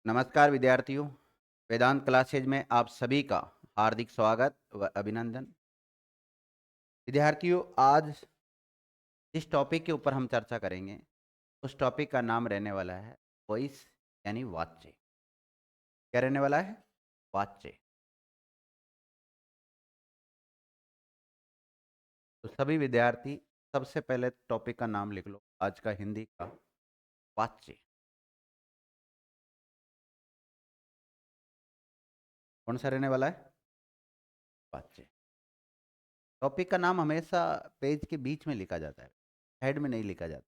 नमस्कार विद्यार्थियों, वेदांत क्लासेज में आप सभी का हार्दिक स्वागत व अभिनंदन। विद्यार्थियों, आज जिस टॉपिक के ऊपर हम चर्चा करेंगे उस टॉपिक का नाम रहने वाला है वॉइस यानी वाच्य। क्या रहने वाला है? वाच्य। तो सभी विद्यार्थी सबसे पहले टॉपिक का नाम लिख लो, आज का हिंदी का वाच्य। कौन सा रहने वाला है? वाच्य। टॉपिक का नाम हमेशा पेज के बीच में लिखा जाता है, हेड में नहीं लिखा जाता।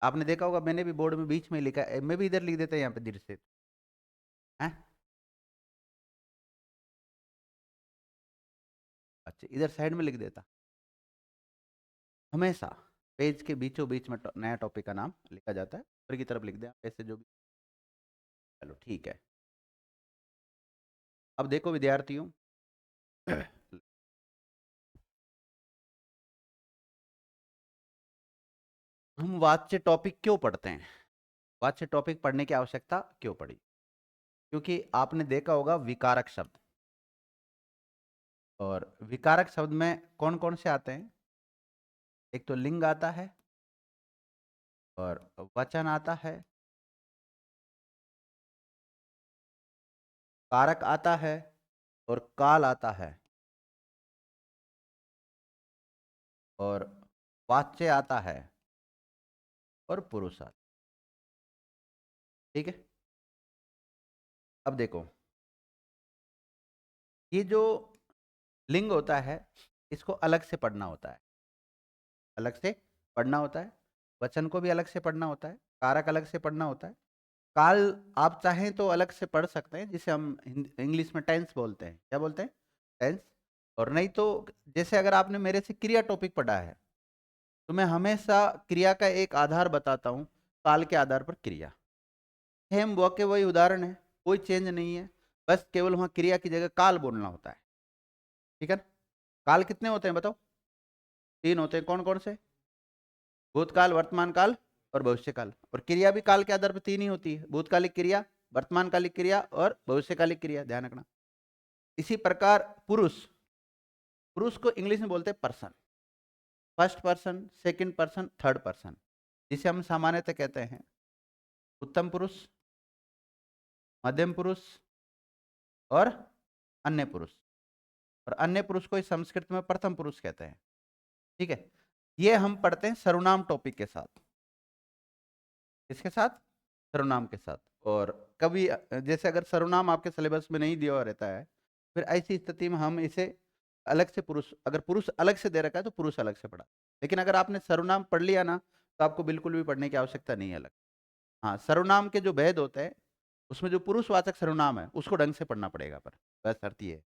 आपने देखा होगा, मैंने भी बोर्ड में बीच में लिखा है, मैं भी इधर लिख देता है यहाँ पे धीरे से है। अच्छा, इधर साइड में लिख देता। हमेशा पेज के बीचों बीच में नया टॉपिक का नाम लिखा जाता है, ऊपर की तरफ लिख दें आप, ऐसे जो भी। चलो ठीक है। अब देखो विद्यार्थियों, हम वाच्य टॉपिक क्यों पढ़ते हैं? वाच्य टॉपिक पढ़ने की आवश्यकता क्यों पड़ी? क्योंकि आपने देखा होगा विकारक शब्द, और विकारक शब्द में कौन कौन से आते हैं? एक तो लिंग आता है, और वचन आता है, कारक आता है, और काल आता है, और वाच्य आता है, और पुरुष आता है। ठीक है। अब देखो, ये जो लिंग होता है इसको अलग से पढ़ना होता है, अलग से पढ़ना होता है। वचन को भी अलग से पढ़ना होता है, कारक अलग से पढ़ना होता है। काल आप चाहें तो अलग से पढ़ सकते हैं, जिसे हम इंग्लिश में टेंस बोलते हैं। क्या बोलते हैं? टेंस। और नहीं तो जैसे अगर आपने मेरे से क्रिया टॉपिक पढ़ा है तो मैं हमेशा क्रिया का एक आधार बताता हूँ, काल के आधार पर क्रिया। सेम वाक्य वही उदाहरण है, कोई चेंज नहीं है, बस केवल वहाँ क्रिया की जगह काल बोलना होता है। ठीक है। काल कितने होते हैं बताओ? 3 होते हैं। कौन कौन से? भूतकाल, वर्तमान काल और भविष्य काल। और क्रिया भी काल के आधार पर 3 ही होती है, भूतकालिक क्रिया, वर्तमानकालिक क्रिया और भविष्यकालिक क्रिया। ध्यान रखना। इसी प्रकार पुरुष, पुरुष को इंग्लिश में बोलते हैं person. First person, second person, third person, जिसे हम सामान्यतः कहते हैं उत्तम पुरुष, मध्यम पुरुष और अन्य पुरुष। और अन्य पुरुष को इस संस्कृत में प्रथम पुरुष कहते हैं। ठीक है। ये हम पढ़ते हैं सर्वनाम टॉपिक के साथ। किसके साथ? सर्वनाम के साथ। और कभी जैसे अगर सर्वनाम आपके सिलेबस में नहीं दिया हुआ रहता है, फिर ऐसी स्थिति में हम इसे अलग से पुरुष, अगर पुरुष अलग से दे रखा है तो पुरुष अलग से पढ़ा। लेकिन अगर आपने सर्वनाम पढ़ लिया ना, तो आपको बिल्कुल भी पढ़ने की आवश्यकता नहीं है अलग। हाँ, सर्वनाम के जो भेद होते हैं उसमें जो पुरुषवाचक सर्वनाम है उसको ढंग से पढ़ना पड़ेगा, पर बस शर्त ये है।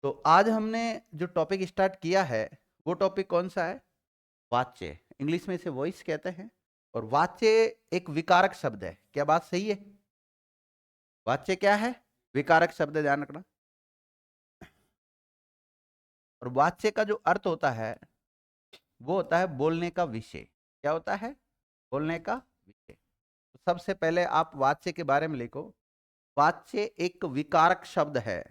तो आज हमने जो टॉपिक स्टार्ट किया है वो टॉपिक कौन सा है? वाच्य। इंग्लिश में इसे वॉइस कहते हैं। और वाच्य एक विकारक शब्द है। क्या बात सही है? वाच्य क्या है? विकारक शब्द है, ध्यान रखना। और वाच्य का जो अर्थ होता है वो होता है बोलने का विषय। क्या होता है? बोलने का विषय। तो सबसे पहले आप वाच्य के बारे में लिखो। वाच्य एक विकारक शब्द है।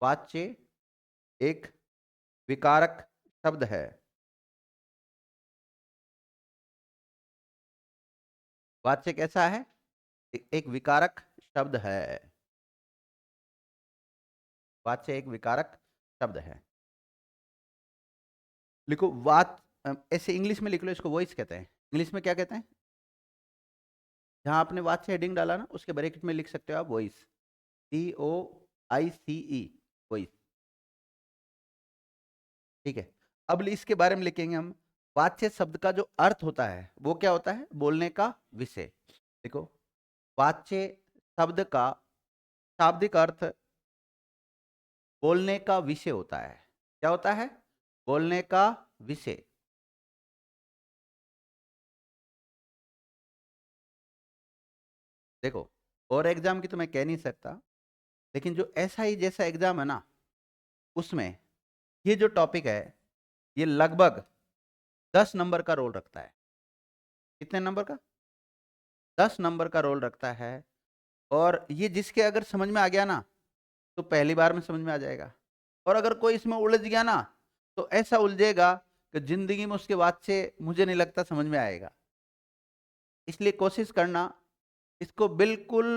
वाच्य एक विकारक शब्द है। वाच्य कैसा है? एक विकारक शब्द है। वाच्य एक विकारक शब्द है। लिखो ऐसे इंग्लिश में लिख लो, इसको वॉइस कहते हैं। इंग्लिश में क्या कहते हैं? जहां आपने वाच्य हेडिंग डाला ना उसके ब्रैकेट में लिख सकते हो आप वॉइस। VOICE, voice. ठीक है। अब इसके बारे में लिखेंगे हम। वाच्य शब्द का जो अर्थ होता है वो क्या होता है? बोलने का विषय। देखो, वाच्य शब्द का शाब्दिक अर्थ बोलने का विषय होता है। क्या होता है? बोलने का विषय। देखो, और एग्जाम की तो मैं कह नहीं सकता, लेकिन जो ऐसा ही जैसा एग्जाम है ना, उसमें ये जो टॉपिक है ये लगभग 10 नंबर का रोल रखता है। कितने नंबर का? 10 नंबर का रोल रखता है। और ये जिसके अगर समझ में आ गया ना तो पहली बार में समझ में आ जाएगा, और अगर कोई इसमें उलझ गया ना तो ऐसा उलझेगा कि जिंदगी में उसके बाद से मुझे नहीं लगता समझ में आएगा। इसलिए कोशिश करना इसको बिल्कुल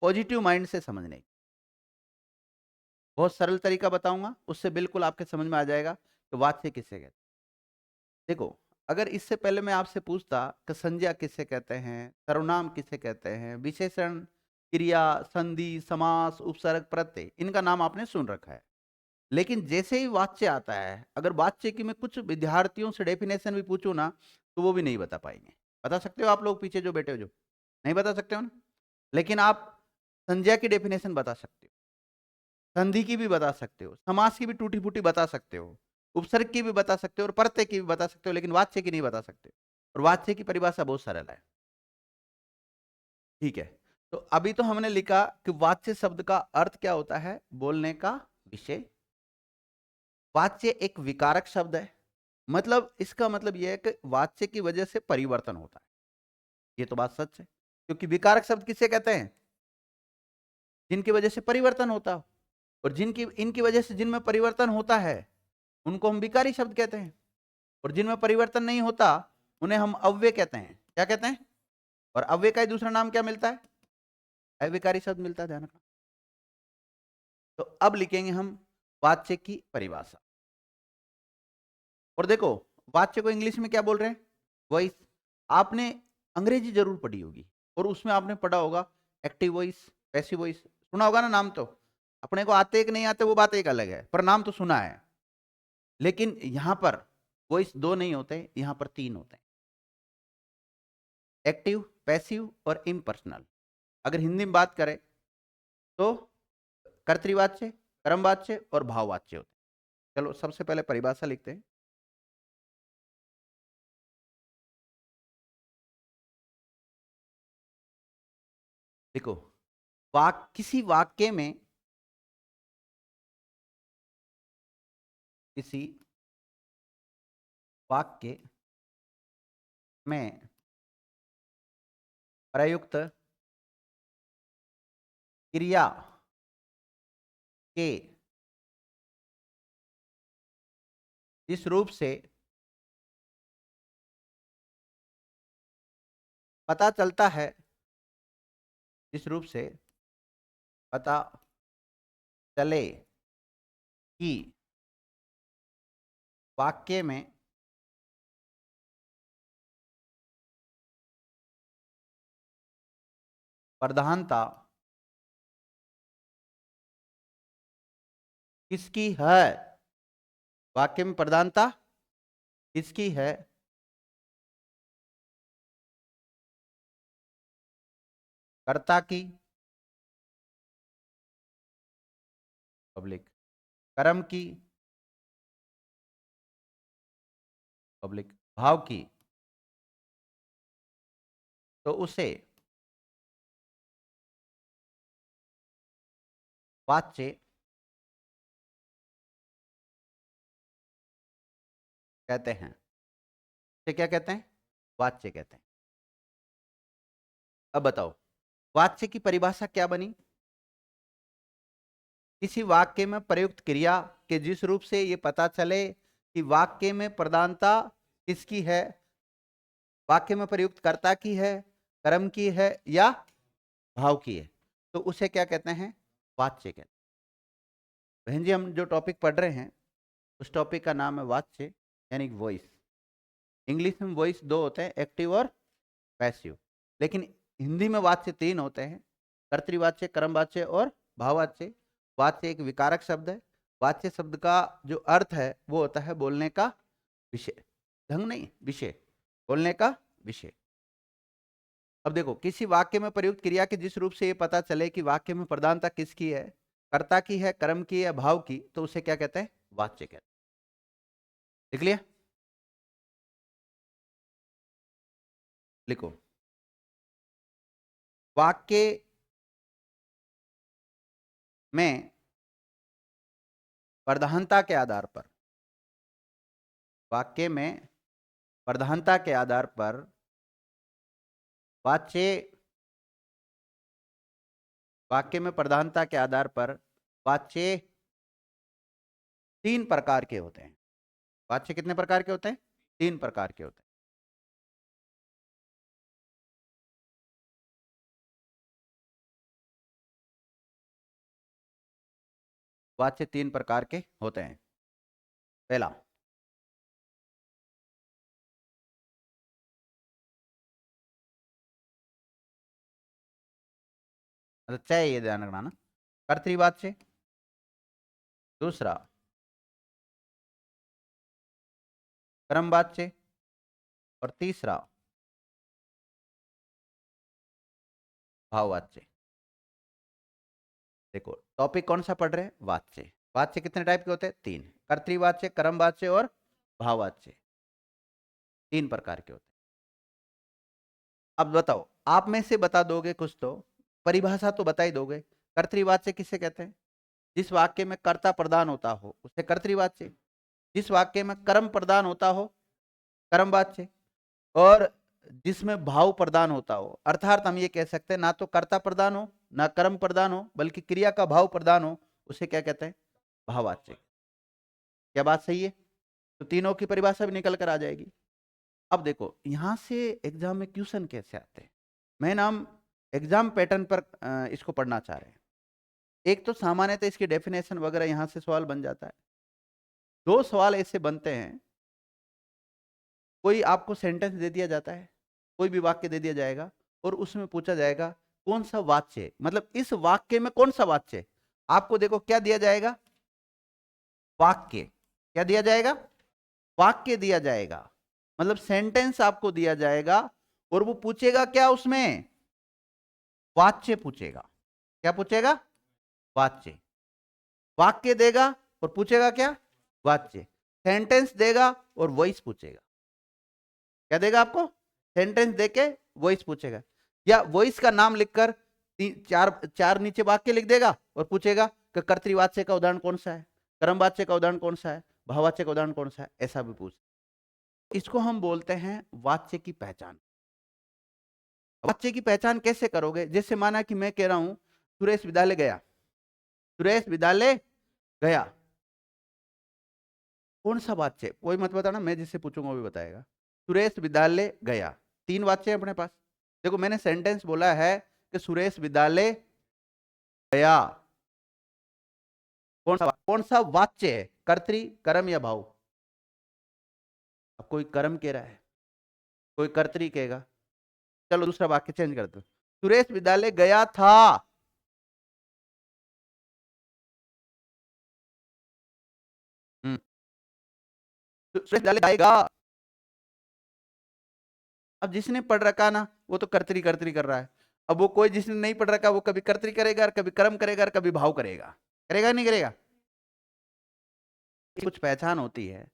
पॉजिटिव माइंड से समझने की। बहुत सरल तरीका बताऊंगा, उससे बिल्कुल आपके समझ में आ जाएगा कि वाच्य किसे कहते हैं। देखो, अगर इससे पहले मैं आपसे पूछता कि संज्ञा किसे कहते हैं, सर्वनाम किसे कहते हैं, विशेषण, क्रिया, संधि, समास, उपसर्ग, प्रत्यय, इनका नाम आपने सुन रखा है। लेकिन जैसे ही वाच्य आता है, अगर वाच्य की मैं कुछ विद्यार्थियों से डेफिनेशन भी पूछूं ना तो वो भी नहीं बता पाएंगे। बता सकते हो आप लोग पीछे जो बैठे हो, जो नहीं बता सकते हो ना? लेकिन आप संज्ञा की डेफिनेशन बता सकते हो, संधि की भी बता सकते हो, समास की भी टूटी फूटी बता सकते हो, उपसर्ग की भी बता सकते हो और प्रत्यय की भी बता सकते हो, लेकिन वाच्य की नहीं बता सकते। और वाच्य की परिभाषा बहुत सरल है। ठीक है, तो अभी तो हमने लिखा कि वाच्य शब्द का अर्थ क्या होता है, बोलने का विषय। वाच्य एक विकारक शब्द है, मतलब इसका मतलब यह है कि वाच्य की वजह से परिवर्तन होता है। ये तो बात सच है, क्योंकि विकारक शब्द किसे कहते हैं? जिनकी वजह से परिवर्तन होता हो, और जिनकी इनकी वजह से जिनमें परिवर्तन होता है उनको हम विकारी शब्द कहते हैं, और जिनमें परिवर्तन नहीं होता उन्हें हम अव्यय कहते हैं। क्या कहते हैं? और अव्यय का ही दूसरा नाम क्या मिलता है? अविकारी शब्द मिलता है, ध्यान रखना। तो अब लिखेंगे हम वाच्य की परिभाषा। और देखो, वाच्य को इंग्लिश में क्या बोल रहे हैं? वॉइस। आपने अंग्रेजी जरूर पढ़ी होगी, और उसमें आपने पढ़ा होगा एक्टिव वॉइस, पैसिव वॉइस, सुना होगा ना नाम तो। अपने को आते कि नहीं आते वो बात एक अलग है, पर नाम तो सुना है। लेकिन यहां पर वॉइस दो नहीं होते, यहां पर तीन होते हैं, एक्टिव, पैसिव और इम्पर्सनल। अगर हिंदी में बात करें तो कर्तृवाच्य, कर्मवाच्य और भाववाच्य होते हैं। चलो सबसे पहले परिभाषा लिखते हैं। देखो, किसी वाक्य में, किसी वाक्य में प्रयुक्त क्रिया के जिस रूप से पता चलता है, जिस रूप से पता चले कि वाक्य में प्रधानता किसकी है, वाक्य में प्रधानता किसकी है, कर्ता की, पब्लिक, कर्म की, पब्लिक, भाव की, तो उसे वाच्य कहते हैं। इसे क्या कहते हैं? वाच्य कहते हैं। अब बताओ, वाच्य की परिभाषा क्या बनी? किसी वाक्य में प्रयुक्त क्रिया के जिस रूप से ये पता चले कि वाक्य में प्रधानता किसकी है, वाक्य में प्रयुक्त कर्ता की है, कर्म की है या भाव की है, तो उसे क्या कहते हैं? वाच्य कहते हैं। बहन जी, हम जो टॉपिक पढ़ रहे हैं उस टॉपिक का नाम है वाच्य, यानी वॉइस। इंग्लिश में वॉइस दो होते हैं, एक्टिव और पैसिव, लेकिन हिंदी में वाच्य तीन होते हैं, कर्तृवाच्य, कर्मवाच्य और भाववाच्य। वाच्य एक विकारक शब्द है। वाच्य शब्द का जो अर्थ है वो होता है बोलने का विषय, ढंग नहीं, विषय, बोलने का विषय। अब देखो, किसी वाक्य में प्रयुक्त क्रिया के जिस रूप से ये पता चले कि वाक्य में प्रधानता किसकी है, कर्ता की है, कर्म की है, भाव की, तो उसे क्या कहते हैं? वाच्य कहते हैं। लिख लिया? लिखो, वाक्य में प्रधानता के आधार पर, वाक्य में प्रधानता के आधार पर वाच्य वाक्य में प्रधानता के आधार पर वाच्य 3 प्रकार के होते हैं। वाच्य कितने प्रकार के होते हैं? 3 प्रकार के होते हैं। वाच्य 3 प्रकार के होते हैं। पहला, मतलब चाहे ये ध्यान रखना ना, कर्तृवाच्य। दूसरा, क्रमवाच्य। और तीसरा, भाववाच्य। देखो टॉपिक कौन सा पढ़ रहे हैं? वाच्य। वाच्य कितने टाइप के होते हैं? 3। कर्तृवाच्य, क्रमवाच्य और भाववाच्य, 3 प्रकार के होते हैं। अब बताओ, आप में से बता दोगे कुछ तो, परिभाषा तो बता ही दोगे। कर्तृवाच्य किसे कहते हैं? जिस वाक्य में कर्ता प्रधान होता हो उसे कर्तृवाच्य, जिस वाक्य में कर्म प्रधान होता हो कर्मवाच्य, और जिसमें भाव प्रदान होता हो, अर्थात हम ये कह सकते हैं ना तो कर्ता प्रदान हो ना कर्म प्रदान हो बल्कि क्रिया का भाव प्रदान हो, उसे क्या कहते हैं? भाववाच्य। क्या बात सही है? तो तीनों की परिभाषा भी निकल कर आ जाएगी। अब देखो यहां से एग्जाम में क्वेश्चन कैसे आते हैं, मैं नाम एग्जाम पैटर्न पर इसको पढ़ना चाह रहे हैं। एक तो सामान्यतः इसकी डेफिनेशन वगैरह यहां से सवाल बन जाता है। 2 सवाल ऐसे बनते हैं, कोई आपको सेंटेंस दे दिया जाता है, कोई भी वाक्य दे दिया जाएगा और उसमें पूछा जाएगा कौन सा वाच्य है, मतलब इस वाक्य में कौन सा वाच्य है। आपको देखो क्या दिया जाएगा? वाक्य। क्या दिया जाएगा? वाक्य दिया जाएगा, मतलब सेंटेंस आपको दिया जाएगा और वो पूछेगा क्या उसमें? वाच्य पूछेगा। क्या पूछेगा? वाच्य। वाक्य देगा और पूछेगा क्या? वाच्य। सेंटेंस देगा और वॉइस पूछेगा। क्या देगा आपको? सेंटेंस देके वॉइस पूछेगा, या वॉइस का नाम लिखकर चार चार नीचे वाक्य लिख देगा और पूछेगा कि कर्तृवाच्य का उदाहरण कौन सा है, कर्मवाच्य का उदाहरण कौन सा है, भाववाच्य का उदाहरण कौन सा है, ऐसा भी पूछ। इसको हम बोलते हैं वाच्य की पहचान। वाच्य की पहचान कैसे करोगे? जैसे माना कि मैं कह रहा हूं सुरेश विद्यालय गया, सुरेश विद्यालय गया, कौन सा वाच्य? कोई मत बताना, मैं जिससे पूछूंगा वो भी बताएगा। सुरेश विद्यालय गया, 3 वाच्य है अपने पास। देखो मैंने सेंटेंस बोला है कि सुरेश विद्यालय गया, कौन सा वाच्य है? कर्तरी, कर्म या भाव? अब कोई कर्म कह रहा है, कोई कर्तरी कहेगा। चलो दूसरा वाक्य चेंज कर दो, सुरेश विद्यालय गया था। सुरेश विद्यालय जाएगा। अब जिसने पढ़ रखा ना वो तो कर्तरी कर्तरी कर रहा है। अब वो कोई जिसने नहीं पढ़ रखा वो कभी कर्तरी करेगा और कभी कर्म करेगा और कभी भाव करेगा। करेगा नहीं करेगा? कुछ पहचान होती है।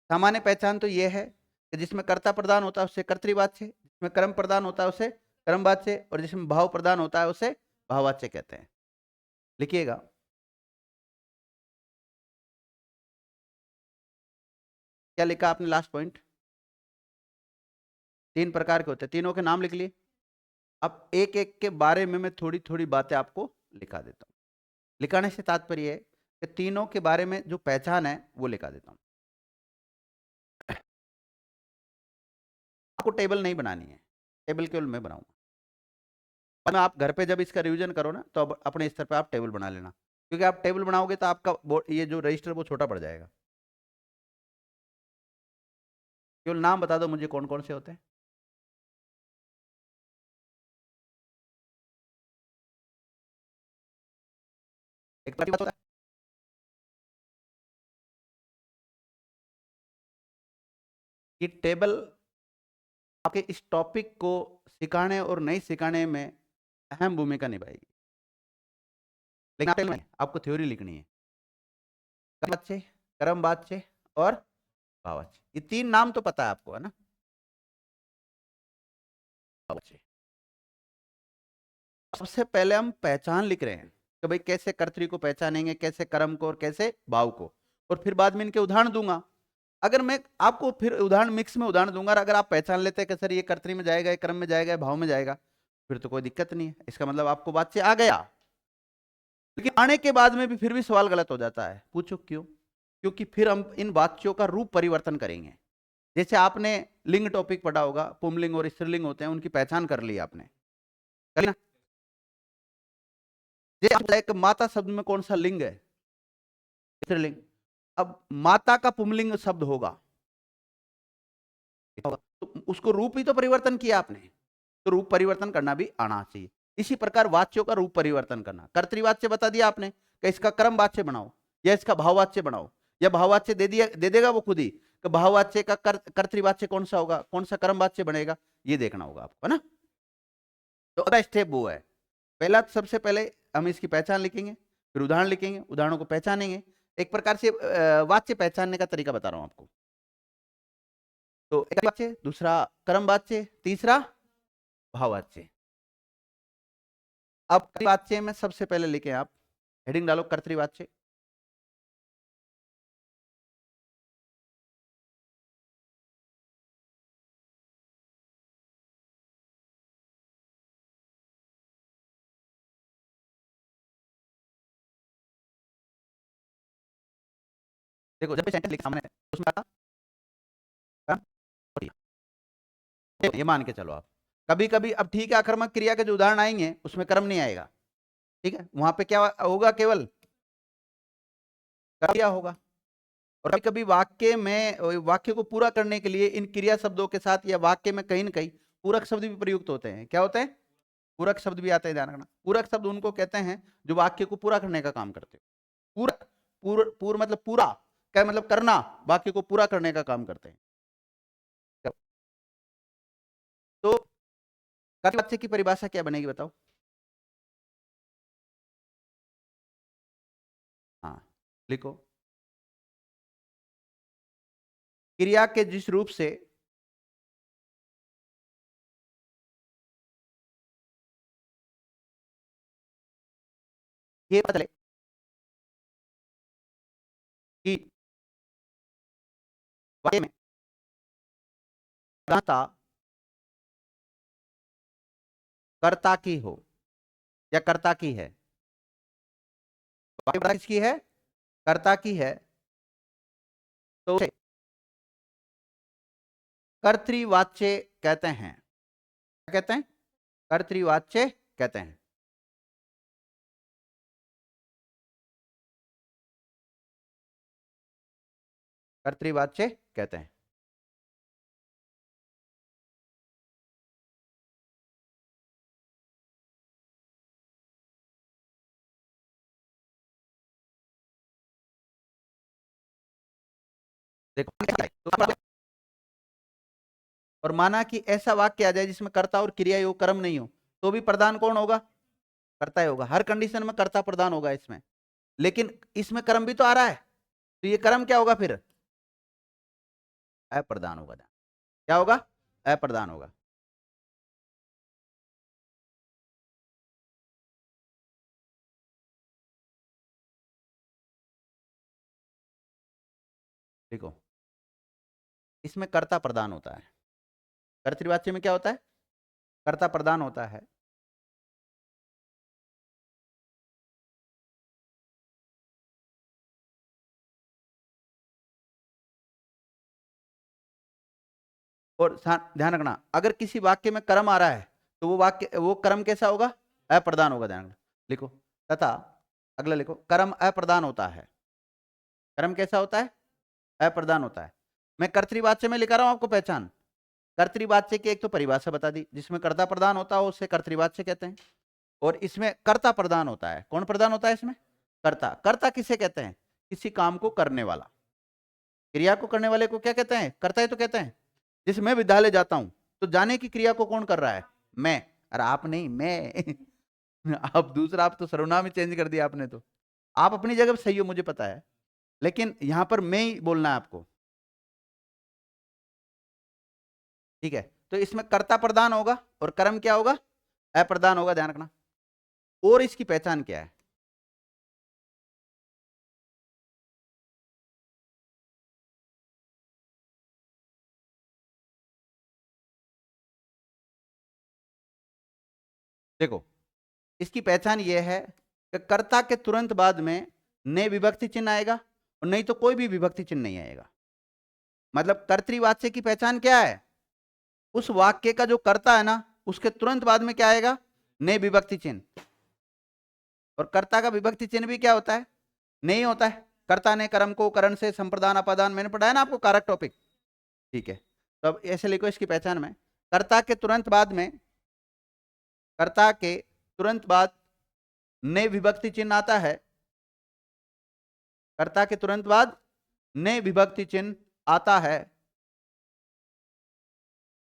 सामान्य पहचान तो ये है कि जिसमें कर्ता प्रदान होता है उसे कर्तृवाच्य, जिसमें कर्म प्रदान होता है उसे कर्मवाच्य, और जिसमें भाव प्रदान होता है उसे भाववाच्य कहते हैं। लिखिएगा, क्या लिखा आपने लास्ट पॉइंट? 3 प्रकार के होते हैं, तीनों के नाम लिख लिए। अब एक एक के बारे में मैं थोड़ी थोड़ी बातें आपको लिखा देता हूँ। लिखाने से तात्पर्य है कि तीनों के बारे में जो पहचान है वो लिखा देता हूँ। आपको टेबल नहीं बनानी है, टेबल केवल मैं बनाऊंगा। और आप घर पे जब इसका रिवीजन करो ना तो अब अपने स्तर पे आप टेबल बना लेना, क्योंकि आप टेबल बनाओगे तो आपका ये जो रजिस्टर वो छोटा पड़ जाएगा। केवल नाम बता दो मुझे कौन कौन से होते हैं। एक तो होता है कि टेबल आपके इस टॉपिक को सिखाने और नहीं सिखाने में अहम भूमिका निभाएगी, लेकिन टेबल में आपको थ्योरी लिखनी है। कर्मवाच्य, कर्मवाच्य और भाववाच्य, ये 3 नाम तो पता है आपको, है ना? भाववाच्य। सबसे पहले हम पहचान लिख रहे हैं कि भाई कैसे कर्तरी को पहचानेंगे, कैसे कर्म को और कैसे भाव को, और फिर बाद में इनके उदाहरण दूंगा। अगर मैं आपको फिर उदाहरण मिक्स में उदाहरण दूंगा, अगर आप पहचान लेते हैं कि सर ये कर्तरी में जाएगा, ये क्रम में जाएगा, ये भाव में जाएगा, फिर तो कोई दिक्कत नहीं है, इसका मतलब आपको वाच्य आ गया। लेकिन आने के बाद में भी फिर भी सवाल गलत हो जाता है, पूछो क्यों? क्योंकि फिर हम इन वाच्यों का रूप परिवर्तन करेंगे। जैसे आपने लिंग टॉपिक पढ़ा होगा, पुंलिंग और स्त्रीलिंग होते हैं, उनकी पहचान कर ली आपने, कर ना? जैसे एक माता शब्द में कौन सा लिंग है? स्त्रीलिंग। अब माता का पुंलिंग शब्द होगा, तो उसको रूप ही तो परिवर्तन किया आपने, तो रूप परिवर्तन करना भी आना चाहिए। इसी प्रकार वाच्यों का रूप परिवर्तन करना, कर्तृवाच्य बता दिया आपने कि इसका क्रम वाच्य बनाओ या इसका भाववाच्य बनाओ, या भाववाच्य दे दिया, दे देगा वो खुद ही कि भाववाच्य का कर्तृवाच्य कौन सा होगा, कौन सा क्रम वाच्य बनेगा, ये देखना होगा आपको, है ना? तो अगला स्टेप वो है, पहला सबसे पहले हम इसकी पहचान लिखेंगे, फिर उदाहरण लिखेंगे, उदाहरणों को पहचानेंगे, एक प्रकार से वाच्य पहचानने का तरीका बता रहा हूं आपको। तो एक वाच्य, दूसरा क्रम वाच्य, तीसरा भाववाच्य। अब कर्तृवाच्य में सबसे पहले लिखे आप, हेडिंग डालो कर्तृवाच्य। देखो जब भी सेंटेंस लिखा सामने उसमें आता क्रम और ये मान के चलो आप। कभी कभी अब ठीक है, आक्रामक क्रिया के जो उदाहरण आएंगे उसमें क्रम नहीं आएगा, ठीक है, वहां पे क्या होगा, केवल क्रिया होगा। और कभी कभी वाक्य में, वाक्य को पूरा करने के लिए इन क्रिया शब्दों के साथ या वाक्य में कहीं ना कहीं पूरक शब्द भी प्रयुक्त होते हैं। क्या होते हैं? पूरक शब्द भी आते हैं, ध्यान रखना। पूरक शब्द उनको कहते हैं जो वाक्य को पूरा करने का काम करते हैं। पूरक, पूर मतलब पूरा, क्या मतलब करना, वाक्य को पूरा करने का काम करते हैं। तो कर्तवाच्य की परिभाषा क्या बनेगी बताओ? हाँ लिखो, क्रिया के जिस रूप से ये पता चले कि वाक्य में कर्ता कर्ता की हो या कर्ता की है, वाक्य किसकी है? कर्ता की है, तो उसे कर्तृवाच्य कहते हैं। क्या कहते हैं? कर्तृवाच्य कहते हैं। कर्तृवाच्य कहते हैं। देखो तो और माना कि ऐसा वाक्य आ जाए जिसमें कर्ता और क्रिया हो, कर्म नहीं हो, तो भी प्रधान कौन होगा? कर्ता ही होगा। हर कंडीशन में कर्ता प्रधान होगा इसमें, लेकिन इसमें कर्म भी तो आ रहा है, तो ये कर्म क्या होगा फिर? अप्रधान होगा। क्या होगा? अप्रधान होगा। देखो इसमें कर्ता प्रधान होता है, कर्तृवाच्य में क्या होता है? कर्ता प्रधान होता है। और ध्यान रखना, अगर किसी वाक्य में कर्म आ रहा है तो वो वाक्य, वो कर्म कैसा होगा? अप्रधान होगा, ध्यान रखना। लिखो, तथा अगला लिखो, कर्म अप्रधान होता है। कर्म कैसा होता है? अप्रधान होता है। मैं कर्तृवाच्य में लिखा रहा हूं आपको पहचान। कर्तृवाच्य की एक तो परिभाषा बता दी, जिसमें कर्ता प्रधान होता है उसे कर्तृवाच्य कहते हैं। और इसमें कर्ता प्रधान होता है। कौन प्रधान होता है इसमें? कर्ता। कर्ता किसे कहते हैं? किसी काम को करने वाला, क्रिया को करने वाले को क्या कहते हैं? कर्ता ही तो कहते हैं। जैसे मैं विद्यालय जाता हूं, तो जाने की क्रिया को कौन कर रहा है? मैं। अरे आप नहीं, मैं। आप दूसरा, आप तो सर्वनाम ही चेंज कर दिया आपने तो। आप अपनी जगह पे सही हो, मुझे पता है, लेकिन यहां पर मैं ही बोलना है आपको, ठीक है? तो इसमें कर्ता प्रधान होगा और कर्म क्या होगा? अप्रधान होगा, ध्यान रखना। और इसकी पहचान क्या है? देखो, इसकी पहचान ये है कि कर्ता के तुरंत बाद में ने विभक्ति चिन्ह आएगा और नहीं तो कोई भी विभक्ति चिन्ह नहीं आएगा। मतलब कर्तृवाच्य की पहचान क्या है? उस वाक्य का जो कर्ता है ना, उसके तुरंत बाद में क्या आएगा? ने विभक्ति चिन्ह। और कर्ता का विभक्ति चिन्ह भी क्या होता है? नहीं होता है। कर्ता ने कर्म को करण से संप्रदान अपादान, मैंने पढ़ाया ना आपको कारक टॉपिक। ठीक है, तो अब ऐसे लिखो इसकी पहचान में, कर्ता के तुरंत बाद में, कर्ता के तुरंत बाद ने विभक्ति चिन्ह आता है। कर्ता के तुरंत बाद ने विभक्ति चिन्ह आता है।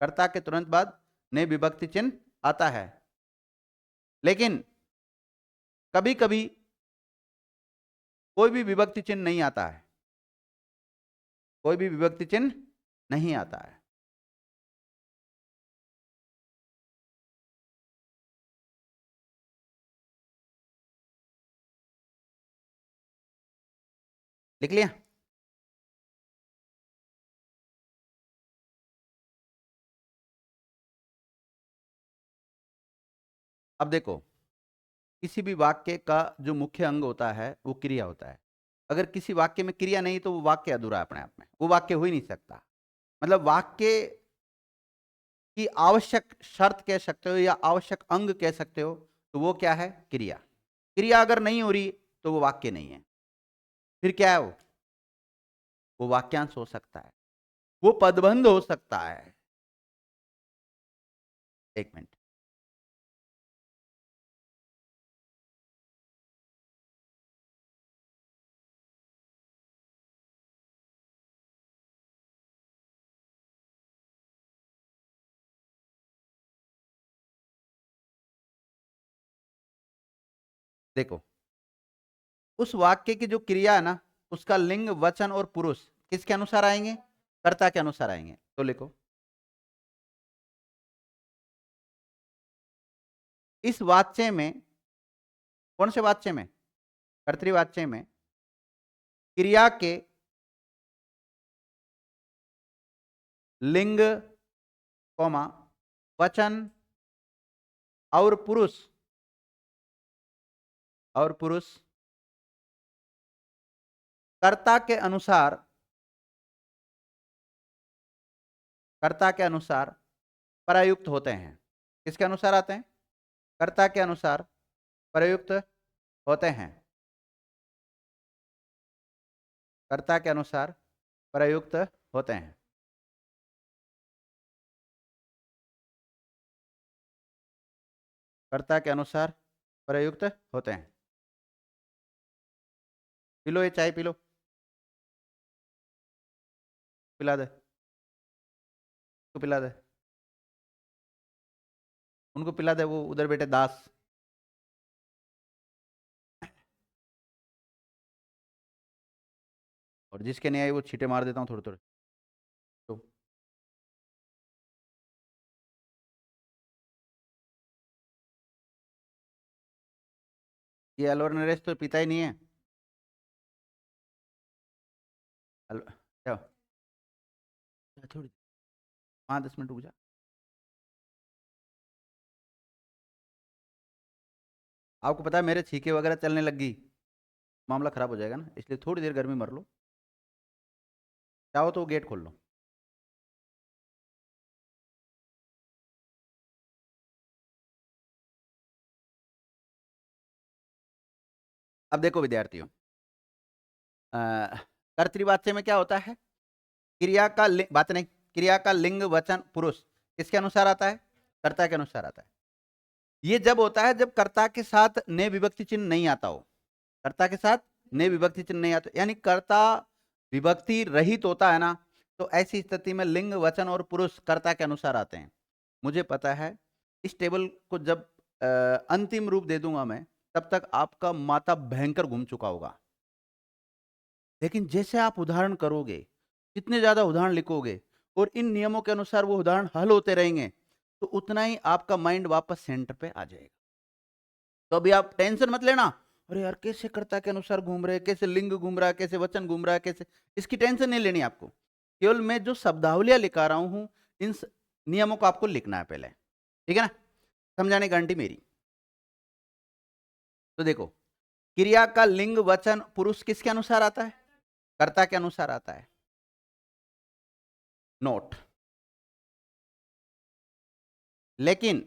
कर्ता के तुरंत बाद ने विभक्ति चिन्ह आता है। लेकिन कभी कभी कोई भी विभक्ति चिन्ह नहीं आता है। कोई भी विभक्ति चिन्ह नहीं आता है। लिख लिया? अब देखो, किसी भी वाक्य का जो मुख्य अंग होता है वो क्रिया होता है। अगर किसी वाक्य में क्रिया नहीं तो वो वाक्य अधूरा है अपने आप में, वो वाक्य हो ही नहीं सकता। मतलब वाक्य की आवश्यक शर्त कह सकते हो या आवश्यक अंग कह सकते हो, तो वो क्या है? क्रिया। क्रिया अगर नहीं हो रही तो वो वाक्य नहीं है। फिर क्या है? वो वाक्यांश हो सकता है, वो पदबंध हो सकता है। एक मिनट, देखो, उस वाक्य की जो क्रिया है ना, उसका लिंग, वचन और पुरुष किसके अनुसार आएंगे? कर्ता के अनुसार आएंगे। तो लिखो, इस वाच्य में, कौन से वाच्य में? कर्तृवाच्य में क्रिया के लिंग, कौमा, वचन और पुरुष, कर्ता के अनुसार, कर्ता के अनुसार प्रयुक्त होते हैं। किसके अनुसार आते हैं? कर्ता के अनुसार प्रयुक्त होते हैं। कर्ता के अनुसार प्रयुक्त होते हैं। कर्ता के अनुसार प्रयुक्त होते हैं। पी लो, ये चाय पी लो, पिला दे, उसको पिला दे, उनको पिला दे, वो उधर बैठे दास। और जिसके नहीं आई वो छींटे मार देता हूँ थोड़े थोड़े। तो ये अलवर नरेश तो पीता ही नहीं है। क्या? थोड़ी 5-10 मिनट रुक जा। आपको पता है मेरे छींके वगैरह चलने लग गई, मामला खराब हो जाएगा ना, इसलिए थोड़ी देर गर्मी मर लो। चाहो तो गेट खोल लो। अब देखो विद्यार्थियों, कर्तृवाच्य में क्या होता है? क्रिया का लिंग, बात नहीं, क्रिया का लिंग, वचन, पुरुष किसके अनुसार आता है? कर्ता के अनुसार आता है। ये जब होता है जब कर्ता के साथ ने विभक्ति चिन्ह नहीं आता हो। कर्ता के साथ ने विभक्ति चिन्ह नहीं आता, यानी कर्ता विभक्ति रहित होता है ना, तो ऐसी स्थिति में लिंग, वचन और पुरुष कर्ता के अनुसार आते हैं। मुझे पता है इस टेबल को जब अंतिम रूप दे दूंगा मैं, तब तक आपका माथा भयंकर घूम चुका होगा। लेकिन जैसे आप उदाहरण करोगे, जितने ज्यादा उदाहरण लिखोगे और इन नियमों के अनुसार वो उदाहरण हल होते रहेंगे, तो उतना ही आपका माइंड वापस सेंटर पे आ जाएगा। तो अभी आप टेंशन मत लेना, अरे यार कैसे कर्ता के अनुसार घूम रहे, कैसे लिंग घूम रहा है, कैसे वचन घूम रहा है, कैसे, इसकी टेंशन नहीं लेनी आपको। केवल मैं जो शब्दावलियां लिखा रहा हूं, इन नियमों को आपको लिखना है पहले, ठीक है ना? समझाने की गारंटी मेरी। तो देखो, क्रिया का लिंग वचन पुरुष किसके अनुसार आता है? कर्ता के अनुसार आता है। नोट। लेकिन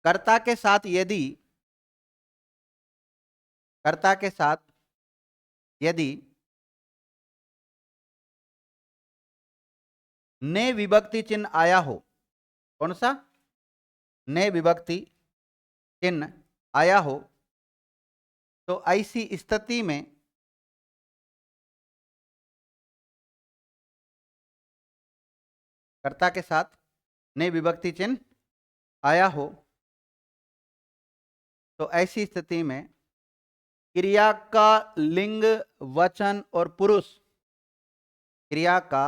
कर्ता के साथ यदि ने विभक्ति चिन्ह आया हो, कौन सा? ने विभक्ति चिन्ह आया हो, तो ऐसी स्थिति में कर्ता के साथ ने विभक्ति चिन्ह आया हो, तो ऐसी स्थिति में क्रिया का लिंग वचन और पुरुष, क्रिया का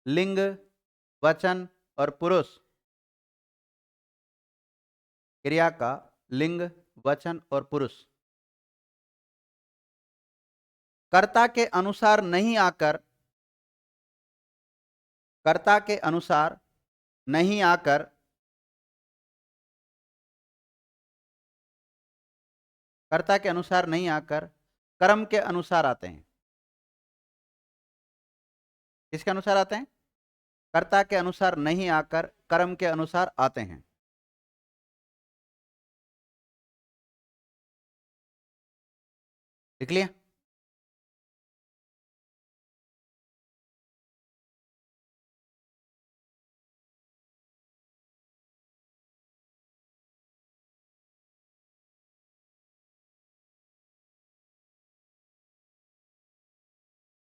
लिंग वचन और पुरुष, क्रिया का लिंग वचन और पुरुष कर्ता के अनुसार नहीं आकर, कर्ता के अनुसार नहीं आकर कर्ता के अनुसार नहीं आकर कर्म के अनुसार आते हैं। किसके अनुसार आते हैं? कर्ता के अनुसार नहीं आकर कर्म के अनुसार आते हैं। लिख लिया?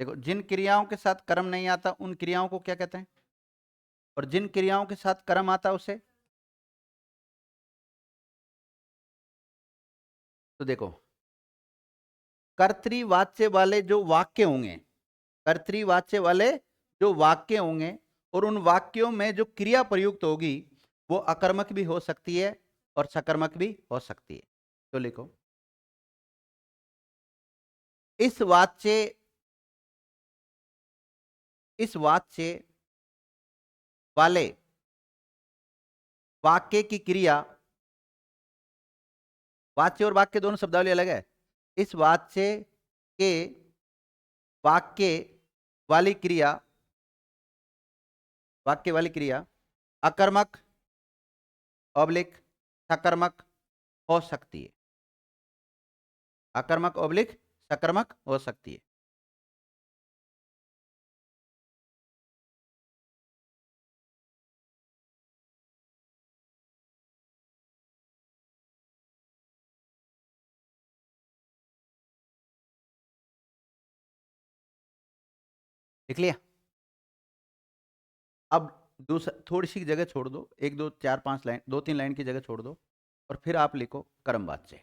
देखो, जिन क्रियाओं के साथ कर्म नहीं आता उन क्रियाओं को क्या कहते हैं, और जिन क्रियाओं के साथ कर्म आता उसे? तो देखो, कर्तृवाच्य वाले जो वाक्य होंगे, कर्तृवाच्य वाले जो वाक्य होंगे, और उन वाक्यों में जो क्रिया प्रयुक्त होगी वो अकर्मक भी हो सकती है और सकर्मक भी हो सकती है। तो लिखो, इस वाच्य वाले वाक्य की क्रिया, वाच्य और वाक्य दोनों शब्दावली अलग है। इस वाच्य के वाक्य वाली क्रिया, वाक्य वाली क्रिया अकर्मक ऑब्लिक सकर्मक हो सकती है। अकर्मक ऑब्लिक सकर्मक हो सकती है। लिख लिया? अब दूसरा, थोड़ी सी जगह छोड़ दो, एक दो चार पांच लाइन, दो तीन लाइन की जगह छोड़ दो, और फिर आप लिखो कर्मवाच्य।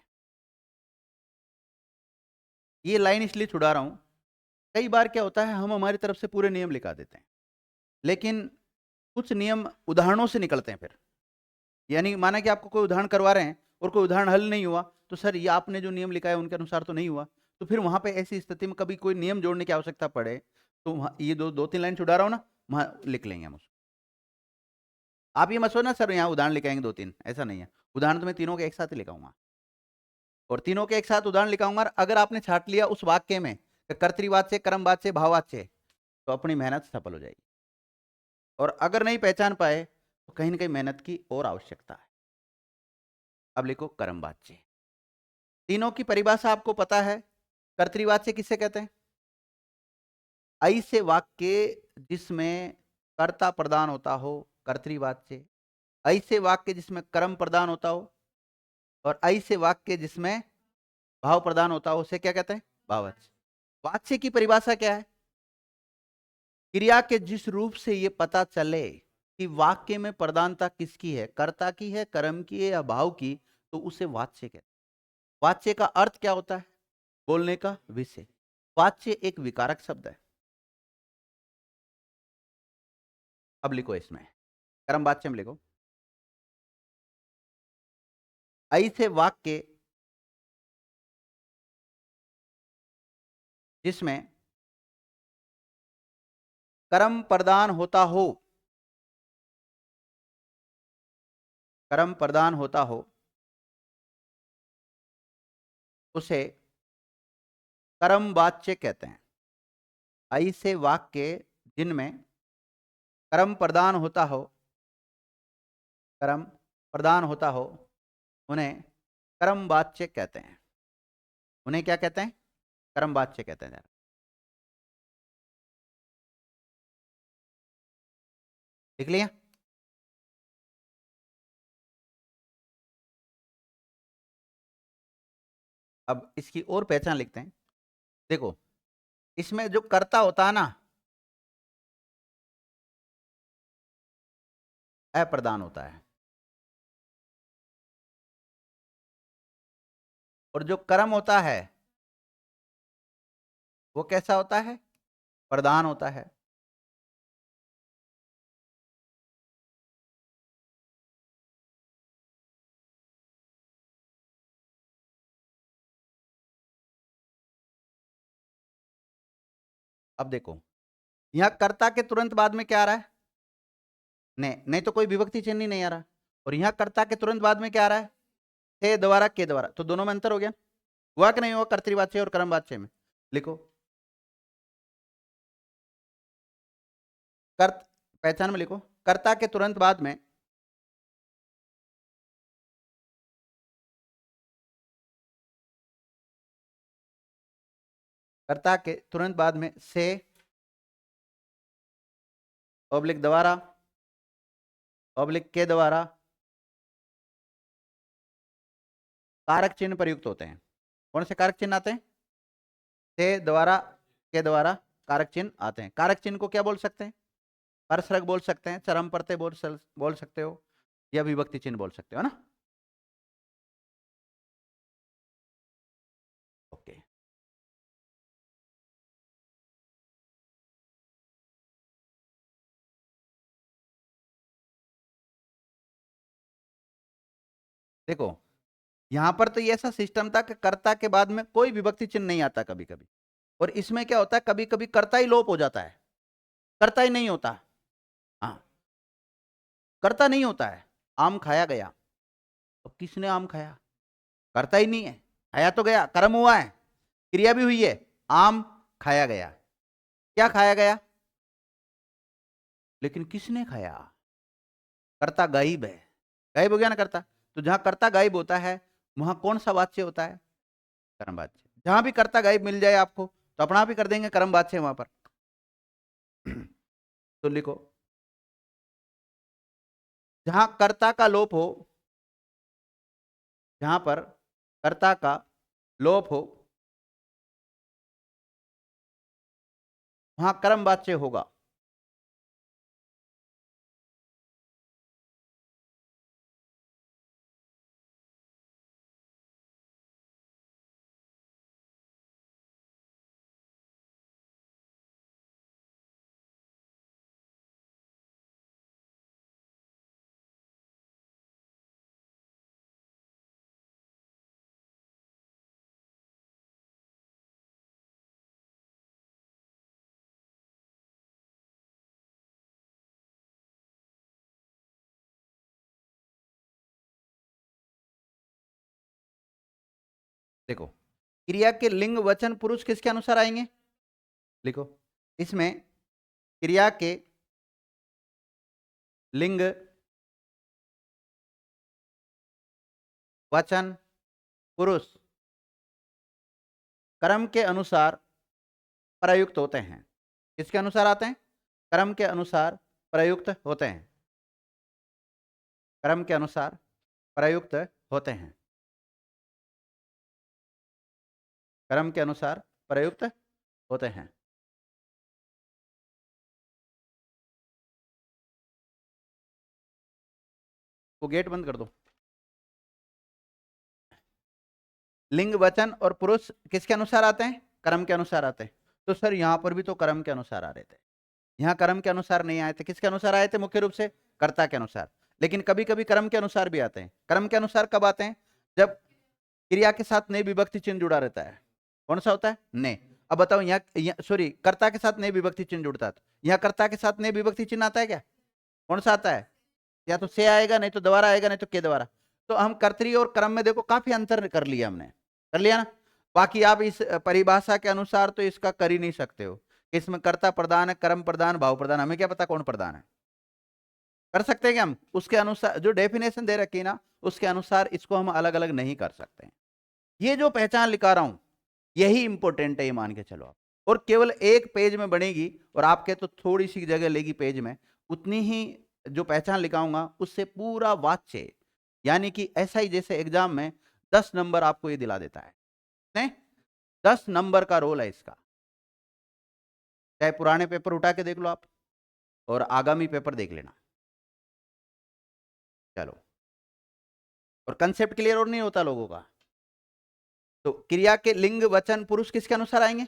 ये लाइन इसलिए छुड़ा रहा हूं, कई बार क्या होता है, हम हमारी तरफ से पूरे नियम लिखा देते हैं, लेकिन कुछ नियम उदाहरणों से निकलते हैं फिर। यानी माना कि आपको कोई उदाहरण करवा रहे हैं और कोई उदाहरण हल नहीं हुआ, तो सर ये आपने जो नियम लिखा है उनके अनुसार तो नहीं हुआ, तो फिर वहां पे ऐसी स्थिति में कभी कोई नियम जोड़ने की आवश्यकता पड़े, तो ये दो दो तीन लाइन छुड़ा रहा हूं ना, वहां लिख लेंगे हम उसको। आप ये मत सोचना सर यहाँ उदाहरण लिखाएंगे दो तीन, ऐसा नहीं है। उदाहरण तो मैं तीनों के एक साथ ही लिखाऊंगा, और तीनों के एक साथ उदाहरण लिखाऊंगा। अगर आपने छाट लिया उस वाक्य में कर्तृवाच्य, कर्मवाच्य, भाववाच्य, तो अपनी मेहनत सफल हो जाएगी। और अगर नहीं पहचान पाए तो कहीं ना कहीं मेहनत की और आवश्यकता है। अब लिखो कर्मवाच्य। तीनों की परिभाषा आपको पता है। कर्तृवाच्य किसे कहते हैं? ऐसे वाक्य जिसमें कर्ता प्रदान होता हो, कर्तृवाच्य। ऐसे वाक्य जिसमें कर्म प्रदान होता हो, और ऐसे वाक्य जिसमें भाव प्रदान होता हो, उसे क्या कहते हैं? भाववाच्य। वाच्य की परिभाषा क्या है? क्रिया के जिस रूप से ये पता चले कि वाक्य में प्रधानता किसकी है, कर्ता की है, कर्म की है, या भाव की, तो उसे वाच्य कहते हैं। वाच्य का अर्थ क्या होता है? बोलने का विषय। वाच्य एक विकारक शब्द है। अब लिखो इसमें कर्म वाच्य में लिखो, ऐसे वाक्य जिसमें कर्म प्रदान होता हो, कर्म प्रदान होता हो, उसे कर्मवाच्य कहते हैं। ऐसे वाक्य जिनमें कर्म प्रदान होता हो, कर्म प्रदान होता हो, उन्हें कर्मवाच्य कहते हैं। उन्हें क्या कहते हैं? कर्मवाच्य कहते हैं। लिख लिया? अब इसकी और पहचान लिखते हैं। देखो, इसमें जो कर्ता होता है ना, अप्रदान होता है, और जो कर्म होता है वो कैसा होता है? प्रदान होता है। अब देखो, यहां कर्ता के तुरंत बाद में क्या आ रहा है? नहीं, नहीं तो कोई विभक्ति चिन्ह नहीं आ रहा। और यहां कर्ता के तुरंत बाद में क्या आ रहा है? थे द्वारा, के द्वारा। तो दोनों में अंतर हो गया। हुआ कि नहीं हुआ? कर्तृवाच्य और कर्मवाच्य में। लिखो, कर्त पहचान में लिखो, कर्ता के तुरंत बाद में कर्ता के तुरंत बाद में से ऑब्लिक द्वारा ऑब्लिक के द्वारा कारक चिन्ह प्रयुक्त होते हैं। कौन से कारक चिन्ह आते हैं? से द्वारा, के द्वारा कारक चिन्ह आते हैं। कारक चिन्ह को क्या बोल सकते हैं? परसरक बोल सकते हैं, चरम प्रत्यय बोल सकते हो, या विभक्ति चिन्ह बोल सकते हो ना। ओके, देखो यहां पर तो ये ऐसा सिस्टम था कि कर्ता के बाद में कोई विभक्ति चिन्ह नहीं आता कभी कभी। और इसमें क्या होता है, कभी कभी कर्ता ही लोप हो जाता है, कर्ता ही नहीं होता। हाँ, कर्ता नहीं होता है। आम खाया गया, तो किसने आम खाया? कर्ता ही नहीं है। खाया तो गया, कर्म हुआ है, क्रिया भी हुई है, आम खाया गया। क्या खाया गया? लेकिन किसने खाया? कर्ता गायब है, गायब हो गया ना कर्ता। तो जहां कर्ता गायब होता है वहां कौन सा वाच्य होता है? कर्मवाच्य। जहां भी कर्ता गायब मिल जाए आपको तो अपना आप ही कर देंगे कर्मवाच्य वहां पर। तो लिखो, जहां कर्ता का लोप हो, जहां पर कर्ता का लोप हो वहां कर्मवाच्य होगा। देखो, क्रिया के लिंग वचन पुरुष किसके अनुसार आएंगे? लिखो, इसमें क्रिया के लिंग वचन पुरुष कर्म के अनुसार प्रयुक्त होते हैं। किसके अनुसार आते हैं? कर्म के अनुसार प्रयुक्त होते हैं। कर्म के अनुसार प्रयुक्त होते हैं। कर्म के अनुसार प्रयुक्त होते हैं। वो गेट बंद कर दो। लिंग वचन और पुरुष किसके अनुसार आते हैं? कर्म के अनुसार आते हैं। तो सर यहां पर भी तो कर्म के अनुसार आ रहे थे, यहाँ कर्म के अनुसार नहीं आए थे। किसके अनुसार आए थे? मुख्य रूप से कर्ता के अनुसार। लेकिन कभी कभी कर्म के अनुसार भी आते हैं। कर्म के अनुसार कब आते हैं? जब क्रिया के साथ नई विभक्ति चिन्ह जुड़ा रहता है। कौन सा होता है? ने। अब बताओ, यहाँ सॉरी, कर्ता के साथ नई विभक्ति चिन्ह जुड़ता है, तो यहाँ कर्ता के साथ नई विभक्ति चिन्ह आता है क्या? कौन सा आता है? या तो से आएगा, नहीं तो द्वारा आएगा, नहीं तो के द्वारा। तो हम कर्तरी और कर्म में देखो काफी अंतर कर लिया हमने, कर लिया ना। बाकी आप इस परिभाषा के अनुसार तो इसका कर ही नहीं सकते हो। इसमें कर्ता प्रधान है, कर्म प्रधान, भाव प्रधान, हमें क्या पता कौन प्रधान है। कर सकते हैं क्या हम उसके अनुसार, जो डेफिनेशन दे रखी है ना उसके अनुसार इसको हम अलग अलग नहीं कर सकते हैं। ये जो पहचान लिखा रहा हूं यही इंपॉर्टेंट है, ये मान के चलो आप। और केवल एक पेज में बनेगी और आपके तो थोड़ी सी जगह लेगी पेज में, उतनी ही जो पहचान लिखाऊंगा उससे पूरा वाच्य, यानी कि ऐसा ही जैसे एग्जाम में 10 नंबर आपको ये दिला देता है, नहीं 10 नंबर का रोल है इसका। चाहे पुराने पेपर उठा के देख लो आप और आगामी पेपर देख लेना। चलो, और कंसेप्ट क्लियर और नहीं होता लोगों का। तो क्रिया के लिंग वचन पुरुष किसके अनुसार आएंगे?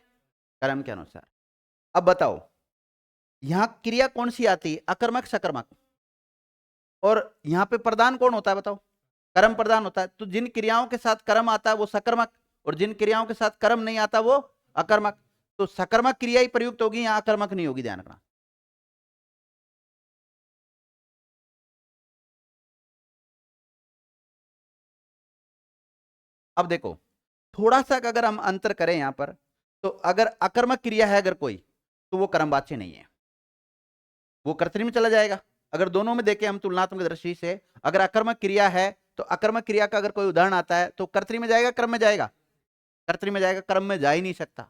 कर्म के अनुसार। अब बताओ यहां क्रिया कौन सी आती है, अकर्मक सकर्मक? और यहां पे प्रधान कौन होता है बताओ? कर्म प्रधान होता है। तो जिन क्रियाओं के साथ कर्म आता है वो सकर्मक, और जिन क्रियाओं के साथ कर्म नहीं आता वो अकर्मक। तो सकर्मक क्रिया ही प्रयुक्त होगी, यहां अकर्मक नहीं होगी, ध्यान रखना। अब देखो थोड़ा सा अगर हम अंतर करें यहां पर, तो अगर अकर्मक क्रिया है अगर कोई, तो वो कर्मवाच्य नहीं है, वो कर्तरी में चला जाएगा। अगर दोनों में देखें हम तुलनात्मक दृष्टि से, अगर अकर्मक क्रिया है तो अकर्मक क्रिया का अगर कोई उदाहरण आता है तो कर्तरी में जाएगा, क्रम में जाएगा? कर्तरी में जाएगा, क्रम में जा ही नहीं सकता,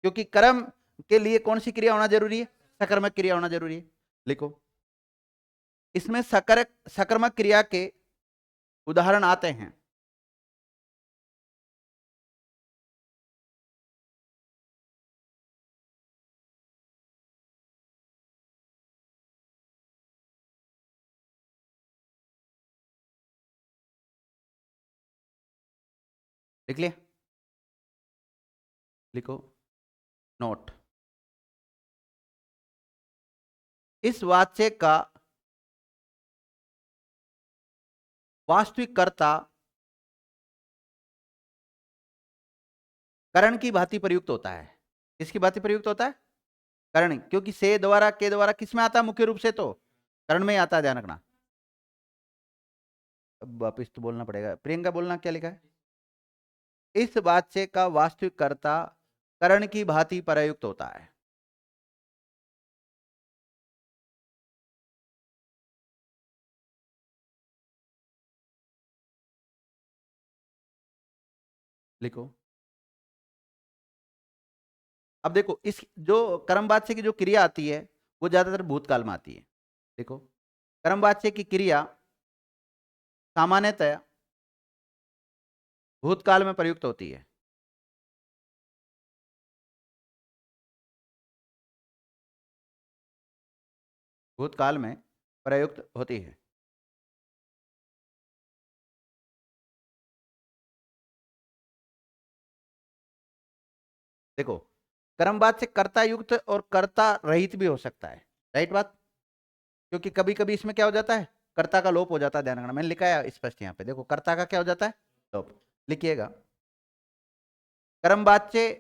क्योंकि कर्म के लिए कौन सी क्रिया होना जरूरी है? सकर्मक क्रिया होना जरूरी है। लिखो, इसमें सकर्मक क्रिया के उदाहरण आते हैं। लिख लिया? लिखो, नोट। इस वाच्य का वास्तविक कर्ता करण की भांति प्रयुक्त होता है। किसकी भांति प्रयुक्त होता है? करण, क्योंकि से द्वारा के द्वारा किस में आता है? मुख्य रूप से तो करण में ही आता है, ध्यान रखना। अब वापिस तो बोलना पड़ेगा, प्रियंका बोलना क्या लिखा है? इस वाच्य का वास्तविक कर्ता करण की भांति प्रयुक्त होता है। लिखो, अब देखो इस जो कर्मवाच्य की जो क्रिया आती है वो ज्यादातर भूतकाल में आती है। देखो, कर्मवाच्य की क्रिया सामान्यतः भूतकाल में प्रयुक्त होती है। भूतकाल में प्रयुक्त होती है। देखो, कर्मवाच्य कर्ता युक्त और कर्ता रहित भी हो सकता है, राइट बात? क्योंकि कभी कभी इसमें क्या हो जाता है, कर्ता का लोप हो जाता है, ध्यान रखना, मैंने लिखा है स्पष्ट यहाँ पे। देखो, कर्ता का क्या हो जाता है? लोप। लिखिएगा, कर्मवाच्य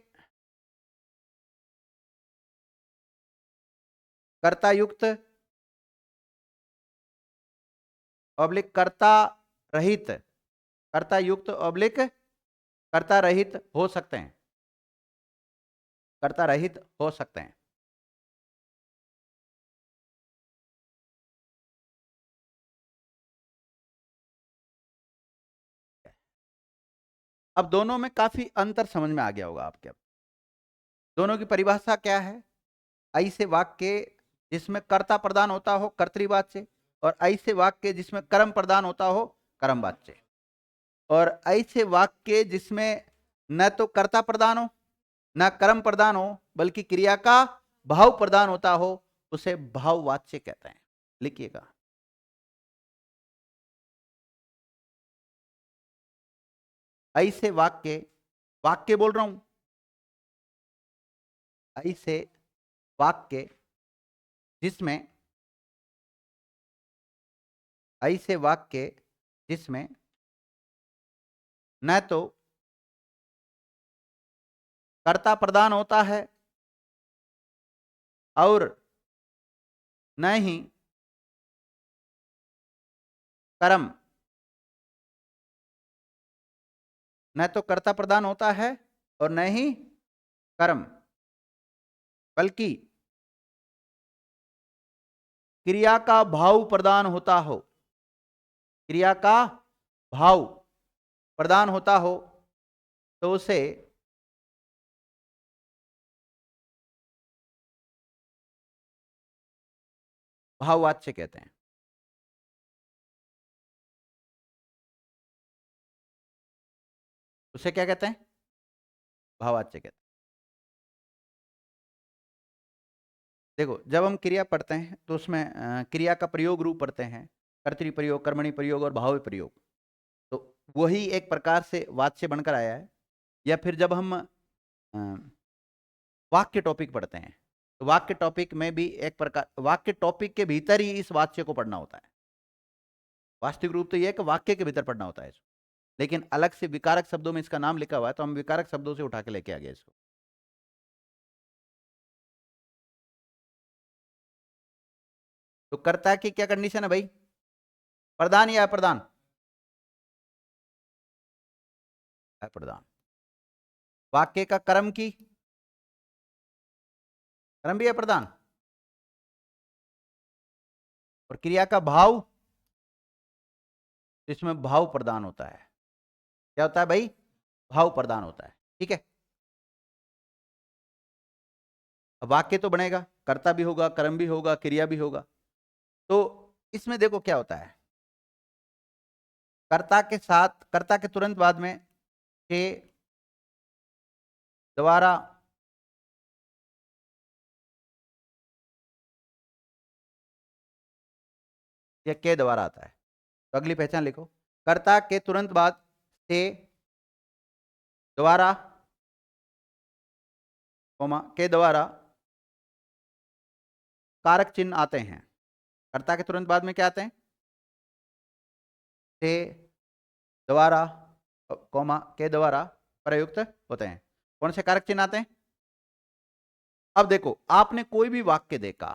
कर्ता युक्त ऑब्लिक कर्ता रहित, कर्ता युक्त ऑब्लिक कर्ता रहित हो सकते हैं, कर्ता रहित हो सकते हैं। अब दोनों में काफी अंतर समझ में आ गया होगा आपके। अब दोनों की परिभाषा क्या है? ऐसे वाक्य जिसमें कर्ता प्रदान होता हो कर्तृवाच्य, और ऐसे वाक्य जिसमें कर्म प्रदान होता हो कर्मवाच्य, और ऐसे वाक्य जिसमें न तो कर्ता प्रदान हो न कर्म प्रदान हो बल्कि क्रिया का भाव प्रदान होता हो, उसे भाववाच्य कहते हैं। लिखिएगा, ऐसे वाक्य, वाक्य बोल रहा हूं, ऐसे वाक्य जिसमें, ऐसे वाक्य जिसमें न तो कर्ता प्रदान होता है और न ही कर्म, न तो कर्ता प्रदान होता है और न ही कर्म, बल्कि क्रिया का भाव प्रदान होता हो, क्रिया का भाव प्रदान होता हो तो उसे भाववाच्य कहते हैं। उसे क्या कहते हैं? भाववाच्य कहते हैं। देखो, जब हम क्रिया पढ़ते हैं तो उसमें क्रिया का प्रयोग रूप पढ़ते हैं, कर्तरी प्रयोग, कर्मणि प्रयोग और भाव प्रयोग। तो वही एक प्रकार से वाच्य बनकर आया है। या फिर जब हम वाक्य टॉपिक पढ़ते हैं तो वाक्य टॉपिक में भी एक प्रकार, वाक्य टॉपिक के भीतर ही इस वाच्य को पढ़ना होता है। वास्तविक रूप तो यह है कि वाक्य के भीतर पढ़ना होता है इसको, लेकिन अलग से विकारक शब्दों में इसका नाम लिखा हुआ है तो हम विकारक शब्दों से उठा के लेके आ गए इसको। तो कर्ता की क्या कंडीशन है भाई? प्रधान या अप्रधान? अप्रधान। वाक्य का कर्म की, कर्म भी अप्रधान। और क्रिया का भाव, इसमें भाव प्रदान होता है। क्या होता है भाई? भाव प्रदान होता है। ठीक है, अब वाक्य तो बनेगा, कर्ता भी होगा, कर्म भी होगा, क्रिया भी होगा। तो इसमें देखो क्या होता है, कर्ता के साथ, कर्ता के तुरंत बाद में के द्वारा या के द्वारा आता है। तो अगली पहचान लिखो, कर्ता के तुरंत बाद से द्वारा, कोमा, के द्वारा कारक चिन्ह आते हैं। कर्ता के तुरंत बाद में क्या आते हैं? से, द्वारा, कोमा, के द्वारा प्रयुक्त होते हैं। कौन से कारक चिन्ह आते हैं? अब देखो, आपने कोई भी वाक्य देखा,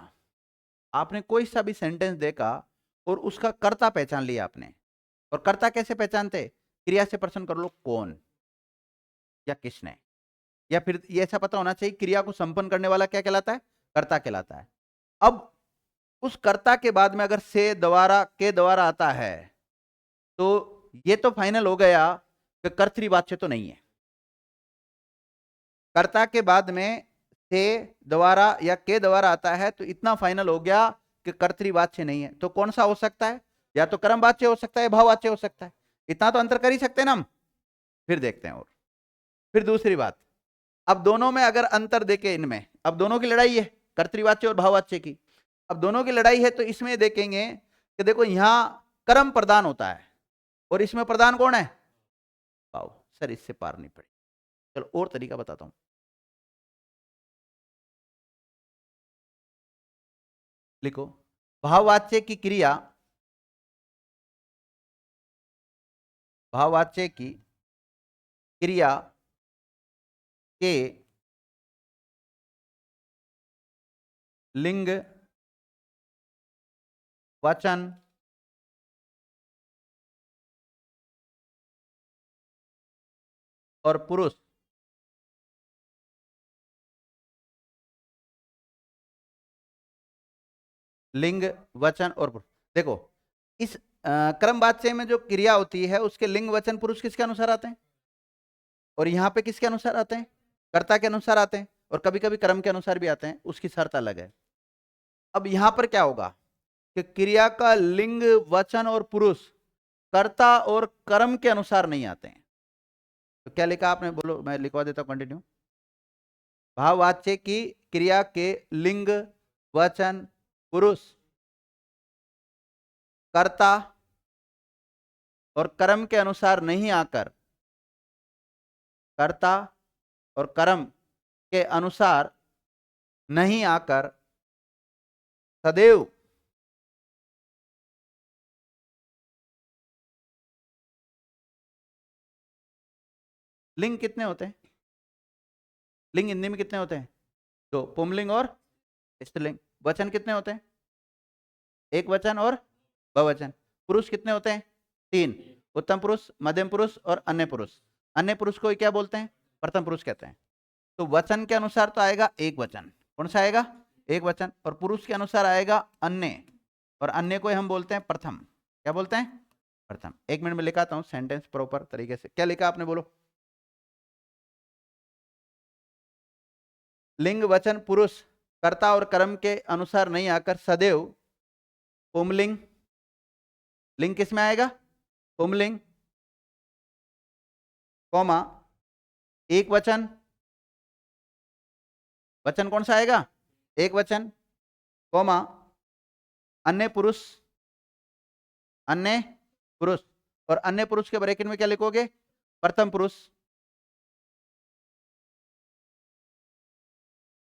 आपने कोई सा भी सेंटेंस देखा और उसका कर्ता पहचान लिया आपने। और कर्ता कैसे पहचानते? क्रिया से प्रश्न कर लो, कौन या किसने। या फिर ये ऐसा पता होना चाहिए क्रिया को संपन्न करने वाला क्या कहलाता है? कर्ता कहलाता है। अब उस कर्ता के बाद में अगर से, द्वारा, के द्वारा आता है तो ये तो फाइनल हो गया कि कर्तृवाच्य तो नहीं है। कर्ता के बाद में से, द्वारा या के द्वारा आता है तो इतना फाइनल हो गया कि कर्तृवाच्य नहीं है। तो कौन सा हो सकता है? या तो कर्मवाच्य हो सकता है, भाववाच्य हो सकता है। इतना तो अंतर कर ही सकते हैं ना हम। फिर देखते हैं। और फिर दूसरी बात, अब दोनों में अगर अंतर देखे, इनमें अब दोनों की लड़ाई है, कर्तृवाच्य और भाववाच्य की। अब दोनों की लड़ाई है तो इसमें देखेंगे कि देखो यहां कर्म प्रदान होता है और इसमें प्रदान कौन है? भाव। सर इससे पार नहीं पड़ी। चलो और तरीका बताता हूं, लिखो, भाववाच्य की क्रिया, भाववाच्य की क्रिया के लिंग, वचन और पुरुष लिंग, वचन और पुरुष। देखो, इस क्रमवाच्य में जो क्रिया होती है उसके लिंग, वचन, पुरुष किसके अनुसार आते हैं? और यहां पे किसके अनुसार आते हैं? कर्ता के अनुसार आते हैं। और कभी कभी कर्म के अनुसार भी आते हैं, उसकी शर्त अलग है। अब यहां पर क्या होगा कि क्रिया का लिंग, वचन और पुरुष कर्ता और कर्म के अनुसार नहीं आते हैं। तो क्या लिखा आपने? बोलो, मैं लिखवा देता हूं, कंटिन्यू। भाववाच्य की क्रिया के लिंग, वचन, पुरुष कर्ता और कर्म के अनुसार नहीं आकर, कर्ता और कर्म के अनुसार नहीं आकर सदैव लिंग कितने होते हैं? लिंग हिंदी में कितने होते हैं? दो, पुंलिंग और स्त्रीलिंग। वचन कितने होते हैं? एक वचन और बहुवचन। पुरुष कितने होते हैं? तीन, उत्तम पुरुष, मध्यम पुरुष और अन्य पुरुष। अन्य पुरुष को क्या बोलते हैं? प्रथम पुरुष कहते हैं। तो वचन के अनुसार तो आएगा एक वचन, कौन सा आएगा? एक वचन। और पुरुष के अनुसार आएगा अन्य, और अन्य को हम बोलते हैं प्रथम। क्या बोलते हैं? प्रथम। 1 मिनट में लिखाता हूं सेंटेंस प्रॉपर तरीके से। क्या लिखा आपने, बोलो। लिंग वचन पुरुष कर्ता और कर्म के अनुसार नहीं आकर सदैव पुंलिंग, लिंग किस में आएगा? पुंलिंग, कौमा एक वचन, वचन कौन सा आएगा? एक वचन, कौमा अन्य पुरुष, अन्य पुरुष। और अन्य पुरुष के ब्रैकेट में क्या लिखोगे? प्रथम पुरुष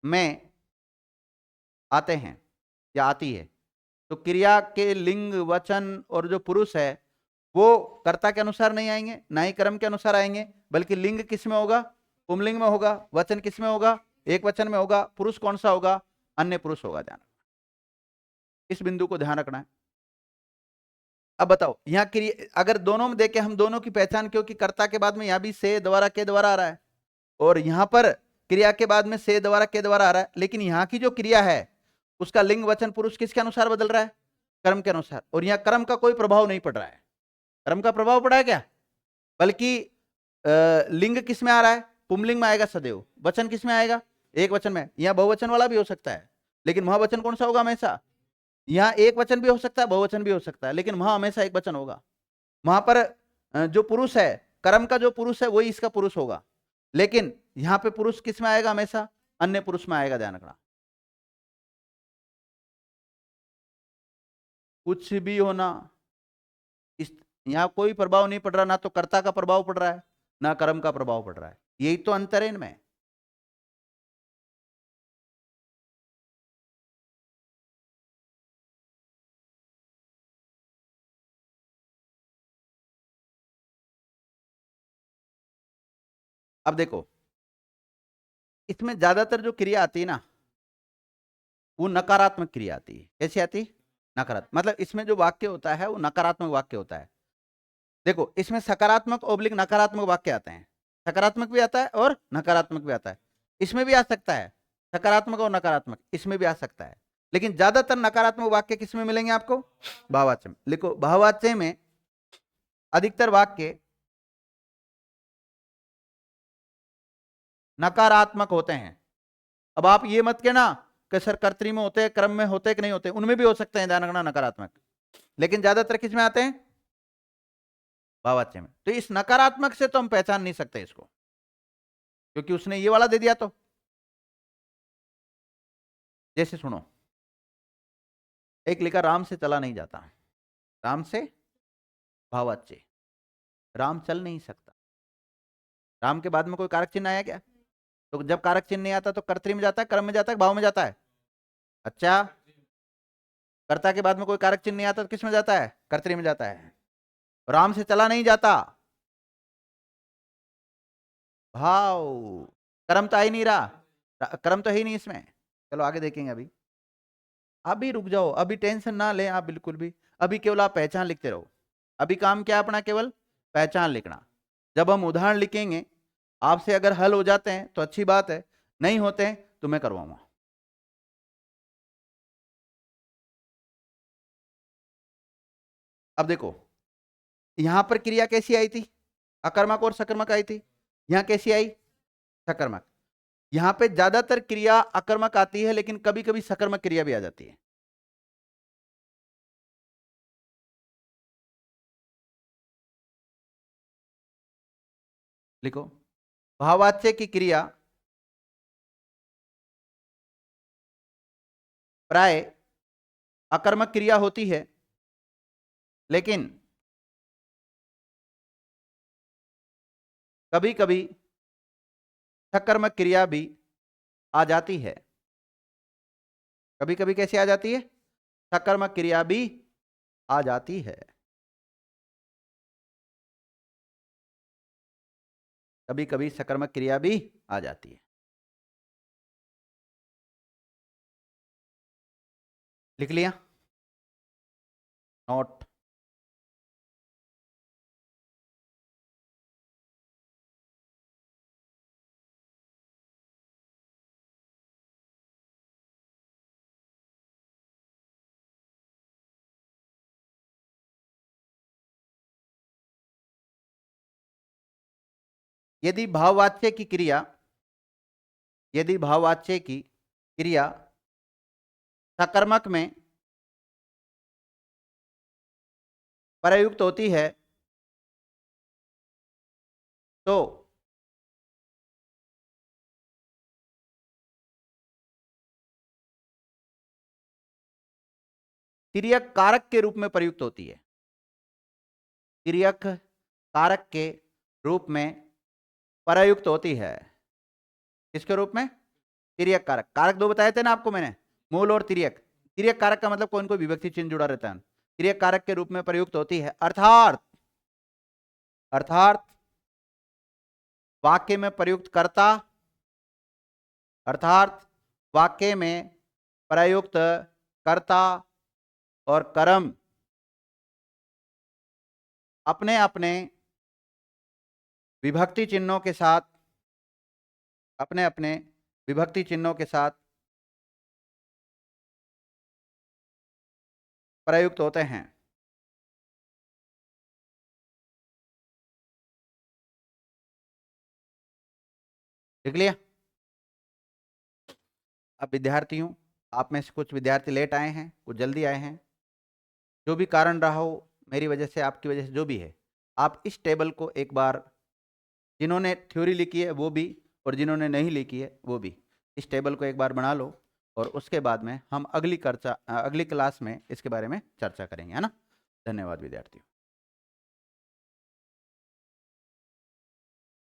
में आते हैं या आती है। तो क्रिया के लिंग वचन और जो पुरुष है वो कर्ता के अनुसार नहीं आएंगे, ना ही कर्म के अनुसार आएंगे, बल्कि लिंग किस में होगा? पुंलिंग में होगा। वचन किस में होगा? एक वचन में होगा। पुरुष कौन सा होगा? अन्य पुरुष होगा। ध्यान, इस बिंदु को ध्यान रखना है। अब बताओ, यहाँ क्रिया अगर दोनों में देखे हम, दोनों की पहचान, क्योंकि कर्ता के बाद में यहाँ भी से द्वारा के द्वारा आ रहा है, और यहां पर क्रिया के बाद में से द्वारा के द्वारा आ रहा है, लेकिन यहां की जो क्रिया है उसका लिंग वचन पुरुष किसके अनुसार बदल रहा है? कर्म के अनुसार। और यहां कर्म का कोई प्रभाव नहीं पड़ रहा है। कर्म का प्रभाव पड़ा है क्या? बल्कि लिंग किस में आ रहा है? पुंलिंग में आएगा सदैव। वचन किस में आएगा? एक वचन में। यहां बहुवचन वाला भी हो सकता है, लेकिन महावचन कौन सा होगा हमेशा? यहाँ एक वचन भी हो सकता है, बहुवचन भी हो सकता है, लेकिन वहां हमेशा एक वचन होगा। वहां पर जो पुरुष है, कर्म का जो पुरुष है वही इसका पुरुष होगा, लेकिन यहां पे पुरुष किस में आएगा? हमेशा अन्य पुरुष में आएगा। ध्यान रखना। कुछ भी होना, इस यहाँ कोई प्रभाव नहीं पड़ रहा, ना तो कर्ता का प्रभाव पड़ रहा है, ना कर्म का प्रभाव पड़ रहा है। यही तो अंतर है इनमें। अब देखो, इसमें ज्यादातर जो क्रिया आती है ना, वो नकारात्मक क्रिया आती है। कैसी आती है? नकारात्मक। मतलब इसमें जो वाक्य होता है वो नकारात्मक वाक्य होता है। देखो, इसमें सकारात्मक ओब्लिक नकारात्मक वाक्य आते हैं। सकारात्मक भी आता है और नकारात्मक भी आता है। इसमें भी आ सकता है सकारात्मक और नकारात्मक, इसमें भी आ सकता है। लेकिन ज्यादातर नकारात्मक वाक्य किसमें मिलेंगे आपको? भाववाच्य में। लिखो, भाववाच्य में अधिकतर वाक्य नकारात्मक होते हैं। अब आप ये मत कहना कि सर कर्तरी में होते हैं, क्रम में होते कि नहीं होते, उनमें भी हो सकते हैं ध्यान रखना नकारात्मक, लेकिन ज्यादातर किस में आते हैं? भाववाच्य में। तो इस नकारात्मक से तो हम पहचान नहीं सकते इसको, क्योंकि उसने ये वाला दे दिया। तो जैसे सुनो, एक लिखा राम से चला नहीं जाता। राम से भाववाच्य, राम चल नहीं सकता। राम के बाद में कोई कारक चिन्ह आया क्या? तो जब कारक चिन्ह नहीं आता तो कर्तरी में जाता है, कर्म में जाता है, भाव में जाता है? अच्छा, कर्ता के बाद में कोई कारक चिन्ह नहीं आता तो किस में जाता है? कर्तरी में जाता है। राम से चला नहीं जाता, भाव। कर्म तो आ ही नहीं रहा, कर्म तो है ही नहीं इसमें। चलो आगे देखेंगे। अभी रुक जाओ, अभी टेंशन ना लें आप बिल्कुल भी। अभी केवल आप पहचान लिखते रहो। अभी काम क्या है अपना? केवल पहचान लिखना। जब हम उदाहरण लिखेंगे, आपसे अगर हल हो जाते हैं तो अच्छी बात है, नहीं होते हैं तो मैं करवाऊंगा। अब देखो, यहां पर क्रिया कैसी आई थी? अकर्मक और सकर्मक आई थी। यहां कैसी आई? सकर्मक। यहां पे ज्यादातर क्रिया अकर्मक आती है, लेकिन कभी कभी सकर्मक क्रिया भी आ जाती है। लिखो, भाववाच्य की क्रिया प्राय अकर्मक क्रिया होती है, लेकिन कभी कभी सकर्मक क्रिया भी आ जाती है। कभी कभी कैसे आ जाती है? सकर्मक क्रिया भी आ जाती है। कभी कभी सकर्मक क्रिया भी आ जाती है। लिख लिया? नोट। यदि भाववाच्य की क्रिया, यदि भाववाच्य की क्रिया सकर्मक में प्रयुक्त होती है तो तिर्यक कारक के रूप में प्रयुक्त होती है। तिर्यक कारक के रूप में प्रयुक्त होती है। किसके रूप में? तिर्यक कारक। कारक दो बताए थे ना आपको मैंने, मूल और तिर्यक। तिर्यक कारक का मतलब कौन कोई विभक्ति चिन्ह जुड़ा रहता है। तिर्यक कारक के रूप में प्रयुक्त होती है, अर्थात वाक्य में प्रयुक्त कर्ता, अर्थात वाक्य में प्रयुक्त कर्ता और कर्म अपने अपने विभक्ति चिन्हों के साथ, अपने अपने विभक्ति चिन्हों के साथ प्रयुक्त होते हैं। लिख लिया? अब विद्यार्थियों, आप में से कुछ विद्यार्थी लेट आए हैं, कुछ जल्दी आए हैं। जो भी कारण रहा हो, मेरी वजह से, आपकी वजह से, जो भी है, आप इस टेबल को एक बार, जिन्होंने थ्योरी लिखी है वो भी और जिन्होंने नहीं लिखी है वो भी, इस टेबल को एक बार बना लो और उसके बाद में हम अगली क्लास में इसके बारे में चर्चा करेंगे, है ना। धन्यवाद विद्यार्थियों।